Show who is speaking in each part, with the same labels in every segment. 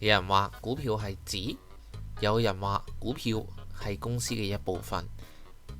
Speaker 1: 有人話股票係紙，有人話股票係公司嘅一部分。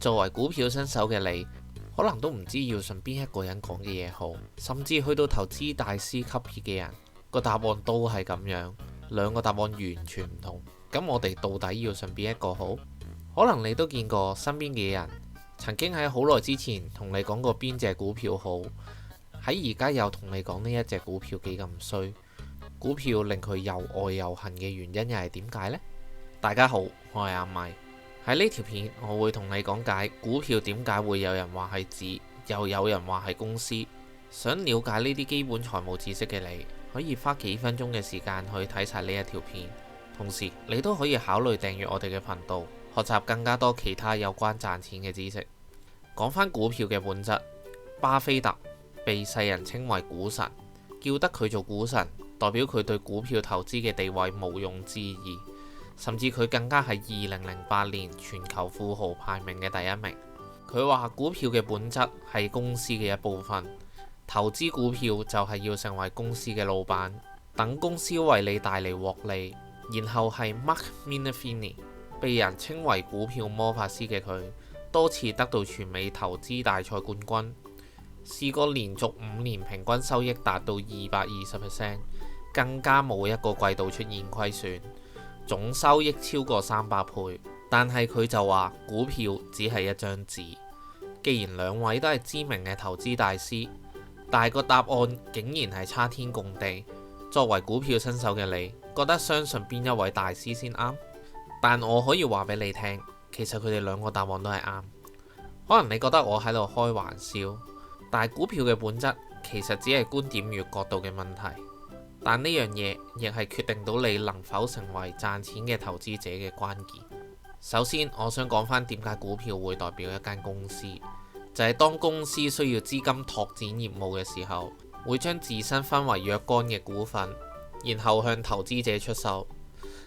Speaker 1: 作為股票新手嘅你，可能都唔知要信邊一個人講嘅嘢好，甚至去到投資大師級別嘅人個答案都係咁樣，兩個答案完全唔同。咁我哋到底要信邊一個好？可能你都見過身邊嘅人曾經喺好耐之前同你講過邊隻股票好，喺而家又同你講呢一隻股票幾咁衰。股票令佢又愛又恨嘅原因又係點解呢？大家好，我係阿米。喺呢條片我會同你講解股票點解會有人話係紙，又有人話係公司。想了解呢啲基本財務知識嘅你，可以花幾分鐘嘅時間去睇晒呢一條片。同時你都可以考慮訂閱我哋嘅頻道，學習更加多其他有關賺錢嘅知識。講返股票嘅本質，巴菲特被世人稱為股神，叫得佢做股神，代表佢對股票投資嘅地位毋庸置疑，甚至佢更加係2008年全球富豪排名嘅第一名。佢話股票嘅本質係公司嘅一部分，投資股票就係要成為公司嘅老闆，等公司為你帶嚟獲利。然後係 Mark Minervini， 被人稱為股票魔法師嘅佢，多次得到全美投資大賽冠軍，試過連續5年平均收益達到220%。更加冇一個季度出現虧損，總收益超過300倍。但係佢就話股票只係一張紙。既然兩位都係知名嘅投資大師，但係個答案竟然係差天共地。作為股票新手嘅你，覺得相信邊一位大師先啱？但我可以話俾你聽，其實佢哋兩個答案都係啱。可能你覺得我喺度開玩笑，但係股票嘅本質其實只係觀點與角度嘅問題。但呢樣嘢亦係決定到你能否成為賺錢嘅投資者嘅關鍵。首先，我想講返點解股票會代表一間公司，就係當公司需要資金拓展業務嘅時候，會將自身分為若干嘅股份，然後向投資者出售。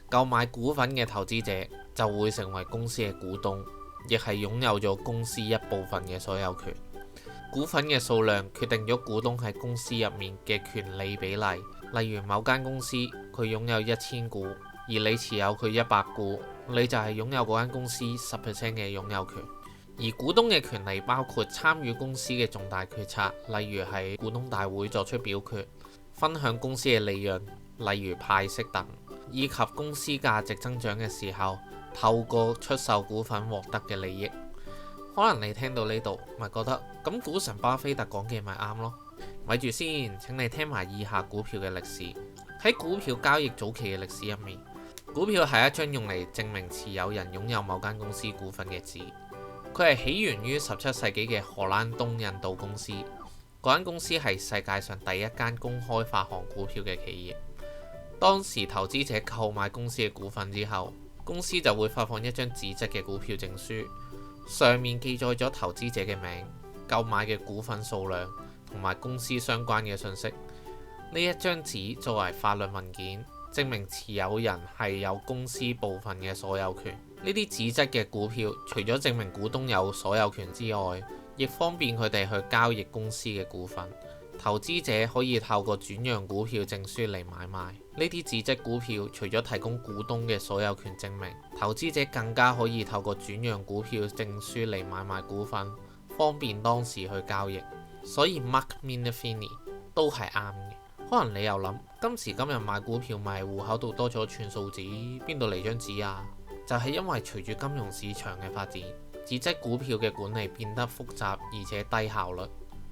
Speaker 1: 購買股份嘅投資者就會成為公司嘅股東，亦係擁有咗公司一部分嘅所有權。股份嘅數量決定咗股東喺公司入面嘅權利比例。例如某間公司佢擁有1000股，而你持有佢100股，你就係擁有嗰間公司10% 嘅擁有權。而股東嘅權利包括參與公司嘅重大決策，例如係股東大會作出表決，分享公司嘅利潤，例如派息等，以及公司價值增長嘅時候，透過出售股份獲得嘅利益。可能你聽到呢度咪覺得咁股神巴菲特講嘅咪啱咯？咪住先，請你聽埋以下股票嘅歷史。喺股票交易早期嘅歷史入面，股票係一張用嚟證明持有人擁有某間公司股份嘅紙。佢係起源於17世紀嘅荷蘭東印度公司。嗰間公司係世界上第一間公開發行股票嘅企業。當時投資者購買公司嘅股份之後，公司就會發放一張紙質嘅股票證書，上面記載咗投資者嘅名、購買嘅股份數量同埋公司相關嘅信息。呢一張紙作為法律文件，證明持有人係有公司部分嘅所有權。呢啲紙質嘅股票除咗證明股東有所有權之外，亦方便佢哋去交易公司嘅股份。投資者可以透過轉讓股票證書嚟買賣。呢啲紙質股票除咗提供股東嘅所有權證明，投資者更加可以透過轉讓股票證書嚟買賣股份，方便當時去交易。所以 Mark Minervini 都係啱嘅。可能你又諗，今時今日買股票咪戶口度多咗串數紙，邊度嚟張紙啊？就係因為隨住金融市場嘅發展，紙質股票嘅管理變得複雜而且低效率。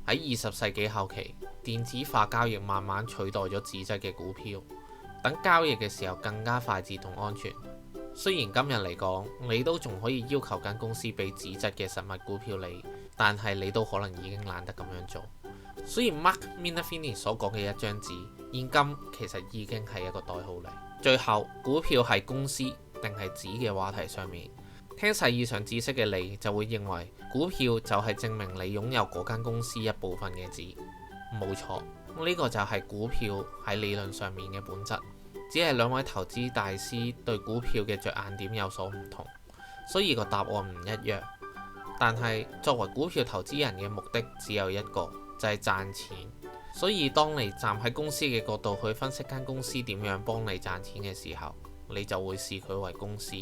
Speaker 1: 喺20世紀後期，電子化交易慢慢取代咗紙質嘅股票，等交易嘅時候更加快捷同安全。雖然今日嚟講，你都仲可以要求間公司俾紙質嘅實物股票你，但係你都可能已經懶得咁樣做。所以 Mark Minervini 所講嘅一張紙，現今其實已經係一個代號嚟。最後，股票係公司定係紙嘅話題上面，聽晒以上知識嘅你就會認為股票就係證明你擁有嗰間公司一部分嘅紙。冇錯，呢個就係股票喺理論上面嘅本質，只係兩位投資大師對股票嘅着眼點有所唔同，所以個答案唔一樣。但係作為股票投資人嘅目的只有一個，就係賺錢。所以當你站喺公司嘅角度去分析間公司點樣幫你賺錢嘅時候，你就會視佢為公司。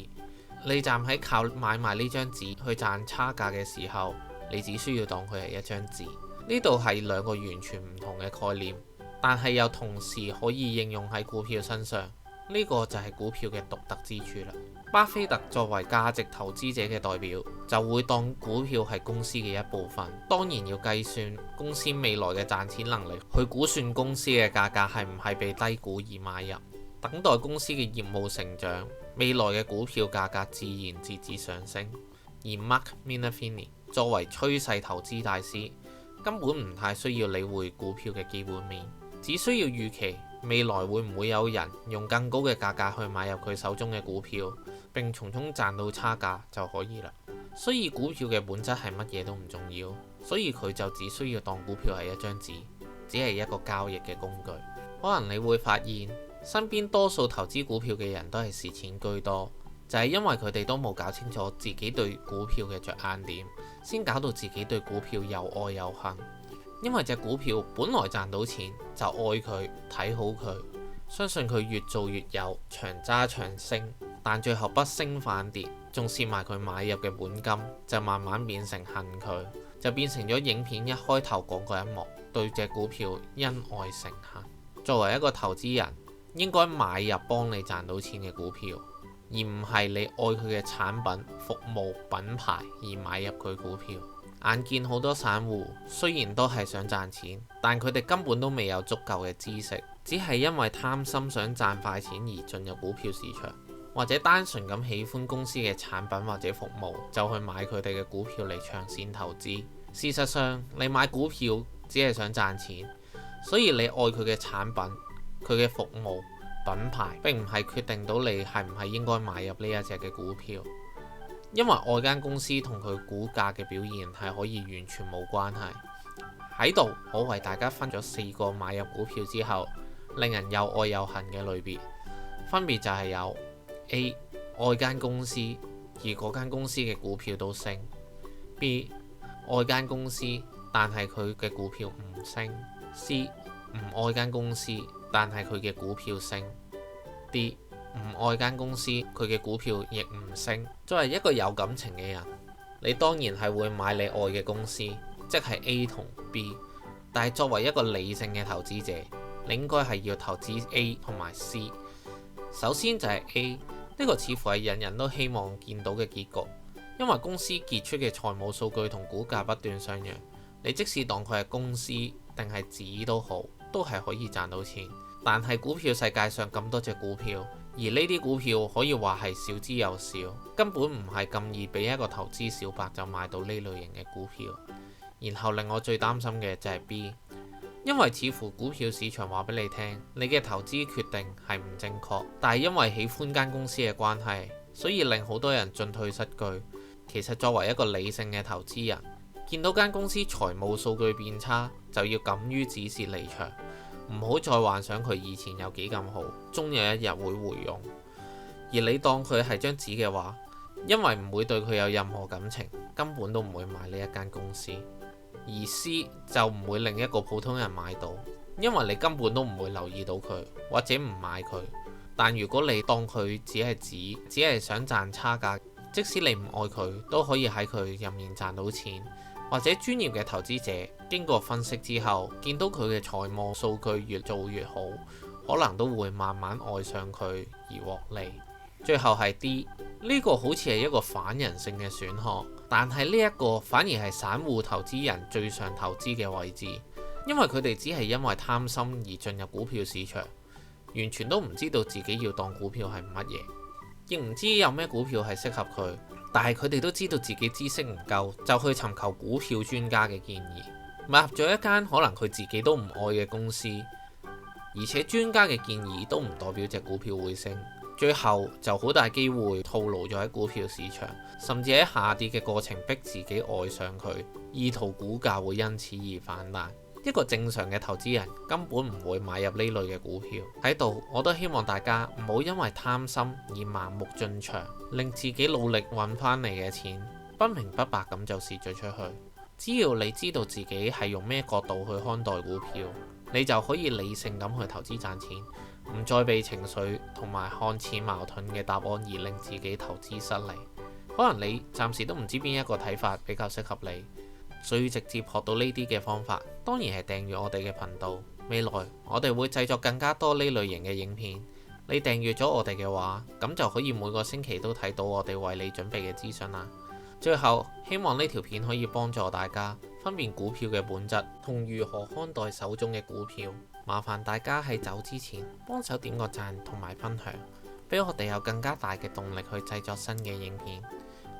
Speaker 1: 你站喺靠買賣呢張紙去賺差價嘅時候，你只需要當佢係一張紙。呢度係兩個完全唔同嘅概念，但係又同時可以應用喺股票身上。呢個就係股票嘅獨特之處啦。巴菲特作為價值投資者嘅代表，就會當股票係公司嘅一部分，當然要計算公司未來嘅賺錢能力，去估算公司嘅價格係唔係被低估而買入，等待公司嘅業務成長，未來嘅股票價格自然節節上升。而 Mark Minervini 作為趨勢投資大師，根本唔太需要理會股票嘅基本面，只需要預期未來會唔會有人用更高嘅價格去買入佢手中嘅股票，並從中賺到差價就可以啦。所以股票嘅本質係乜嘢都唔重要，所以佢就只需要當股票係一張紙，只係一個交易嘅工具。可能你會發現身邊多數投資股票嘅人都係蝕錢居多，就係因為佢哋都冇搞清楚自己對股票嘅着眼點，先搞到自己對股票又愛又恨。因為隻股票本來賺到錢，就愛佢，睇好佢，相信佢越做越有，長揸長升，但最後不升反跌，仲蝕埋佢買入嘅本金，就慢慢變成恨佢，就變成咗影片一開頭講嗰一幕，對隻股票因愛成恨。作為一個投資人，應該買入幫你賺到錢嘅股票，而唔係你愛佢嘅產品、服務、品牌而買入佢股票。眼見好多散戶雖然都係想賺錢，但佢哋根本都未有足夠嘅知識，只係因為貪心想賺快錢而進入股票市場，或者單純咁喜歡公司嘅產品或者服務，就去買佢哋嘅股票嚟長線投資。事實上，你買股票只係想賺錢，所以你愛佢嘅產品、佢嘅服務、品牌，並唔係決定到你係唔係應該買入呢一隻嘅股票。因為愛間公司同佢股價嘅表現係可以完全冇關係。喺度我為大家分咗4個買入股票之後令人又愛又恨嘅類別，分別就係有 A 愛間公司而嗰間公司嘅股票都升， B 愛間公司但係佢嘅股票唔升， C 唔愛間公司但係佢嘅股票升， D唔愛間公司，佢嘅股票亦唔升。作為一個有感情嘅人，你當然係會買你愛嘅公司，即係 A 同 B。但係作為一個理性嘅投資者，你應該係要投資 A 同埋 C。首先就係 A， 呢個似乎係人人都希望見到嘅結局，因為公司傑出嘅財務數據同股價不斷上揚，你即使當佢係公司定係紙都好，都係可以賺到錢。但係股票世界上咁多隻股票，而呢啲股票可以話係少之又少，根本唔係咁易俾一個投資小白就買到呢類型嘅股票。然後令我最擔心嘅就係 B， 因為似乎股票市場話俾你聽，你嘅投資決定係唔正確，但係因為喜歡間公司嘅關係，所以令好多人進退失據。其實作為一個理性嘅投資人，見到間公司財務數據變差，就要敢於止蝕離場。唔好再幻想佢以前有幾咁好，終有一日會回勇。而你當佢係張紙嘅話，因為唔會對佢有任何感情，根本都唔會買呢一間公司。而 C 就唔會令一個普通人買到，因為你根本都唔會留意到佢，或者唔買佢。但如果你當佢只係紙，只係想賺差價，即使你唔愛佢，都可以喺佢入面賺到錢。或者專業嘅投資者經過分析之後，見到佢嘅財務數據越做越好，可能都會慢慢愛上佢而獲利。最後係 D， 呢個好似係一個反人性嘅選項，但係呢一個反而係散戶投資人最常投資嘅位置，因為佢哋只係因為貪心而進入股票市場，完全都唔知道自己要當股票係乜嘢，亦唔知有咩股票係適合佢。但係佢哋都知道自己知識唔夠，就去尋求股票專家嘅建議，買入咗一間可能佢自己都唔愛嘅公司，而且專家嘅建議都唔代表隻股票會升，最後就好大機會套牢咗喺股票市場，甚至喺下跌嘅過程逼自己愛上佢，意圖股價會因此而反彈。一個正常嘅投資人根本唔會買入呢類嘅股票。喺度我都希望大家唔好因為貪心而盲目進場，令自己努力揾翻嚟嘅錢不明不白咁就蝕咗出去。只要你知道自己係用咩角度去看待股票，你就可以理性咁去投資賺錢，唔再被情緒同埋看似矛盾嘅答案而令自己投資失利。可能你暫時都唔知邊一個睇法比較適合你。最直接學到呢啲嘅方法，當然係訂閱我哋嘅頻道。未來我哋會製作更加多呢類型嘅影片。你訂閱咗我哋嘅話，咁就可以每個星期都睇到我哋為你準備嘅資訊啦。最後，希望呢條片可以幫助大家分辨股票嘅本質同如何看待手中嘅股票。麻煩大家喺走之前幫手點個讚同埋分享，俾我哋有更加大嘅動力去製作新嘅影片。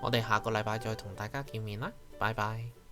Speaker 1: 我哋下個禮拜再同大家見面啦，拜拜。